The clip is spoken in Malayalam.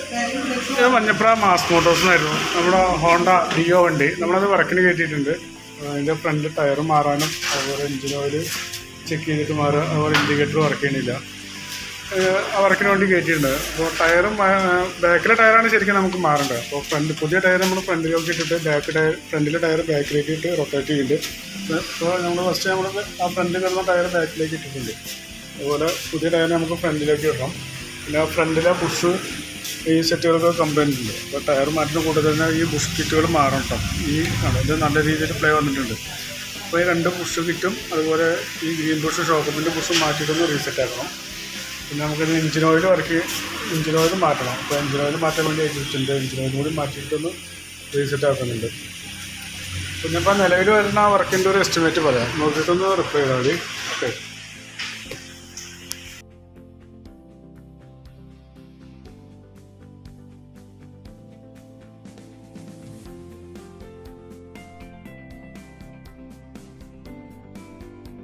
ഇത് മഞ്ഞപ്പുറ മാസ് മോട്ടോഴ്സിനായിരുന്നു നമ്മുടെ ഹോണ്ട ഡിയോ വണ്ടി. നമ്മളത് വർക്കിന് കയറ്റിയിട്ടുണ്ട്. അതിൻ്റെ ഫ്രണ്ട് ടയർ മാറാനും അതുപോലെ എഞ്ചിൻ ഓയിൽ ചെക്ക് ചെയ്തിട്ട് മാറുക, അതുപോലെ ഇൻഡിക്കേറ്റർ വർക്ക് ചെയ്യണില്ല, ആ വർക്കിന് വേണ്ടി കയറ്റിയിട്ടുണ്ട്. അപ്പോൾ ടയറും ബാക്കിലെ ടയറാണ് ശരിക്കും നമുക്ക് മാറേണ്ടത്. അപ്പോൾ പുതിയ ടയർ നമ്മൾ ഫ്രണ്ടിലേക്ക് ഇട്ടിട്ട് ഫ്രണ്ടിലെ ടയർ ബാക്കിലേക്ക് ഇട്ട് റൊട്ടേറ്റ് ചെയ്യുന്നുണ്ട്. അപ്പോൾ നമ്മൾ ഫസ്റ്റ് നമ്മൾ ആ ഫ്രണ്ടിൽ കിടന്ന ടയർ ബാക്കിലേക്ക് ഇട്ടിട്ടുണ്ട്. അതുപോലെ പുതിയ ടയർ നമുക്ക് ഫ്രണ്ടിലേക്ക് ഇടണം. പിന്നെ ഫ്രണ്ടിലെ ബുഷ് ഈ സെറ്റുകളൊക്കെ കംപ്ലൈൻറ്റ് ഉണ്ട്. അപ്പോൾ ടയർ മാറ്റുന്ന കൂട്ടത്തിൽ തന്നെ ഈ ബുഷ് കിറ്റുകൾ മാറണം കേട്ടോ. ഇത് നല്ല രീതിയിൽ പ്ലേ വന്നിട്ടുണ്ട്. അപ്പോൾ ഈ 2 ബുഷ് കിറ്റും അതുപോലെ ഈ ഗ്രീൻ ബുഷ് ഷോക്കപ്പിൻ്റെ ബുഷും മാറ്റിയിട്ടൊന്ന് റീസെറ്റ് ആക്കണം. പിന്നെ നമുക്കിത് എഞ്ചിൻ ഓയിൽ മാറ്റണം. അപ്പോൾ എഞ്ചിൻ ഓയിൽ മാറ്റാൻ വേണ്ടി ഏൽപ്പിച്ചിട്ടുണ്ട്. എഞ്ചിൻ ഓയിൽ കൂടി മാറ്റിയിട്ടൊന്ന് റീസെറ്റ് ആക്കുന്നുണ്ട്. പിന്നെ ഇപ്പോൾ നിലവിൽ വരുന്ന ആ വർക്കിൻ്റെ ഒരു എസ്റ്റിമേറ്റ് പറയാം, നോക്കിയിട്ടൊന്ന് റിപ്ലൈ ചെയ്താൽ മതി. ഓക്കെ.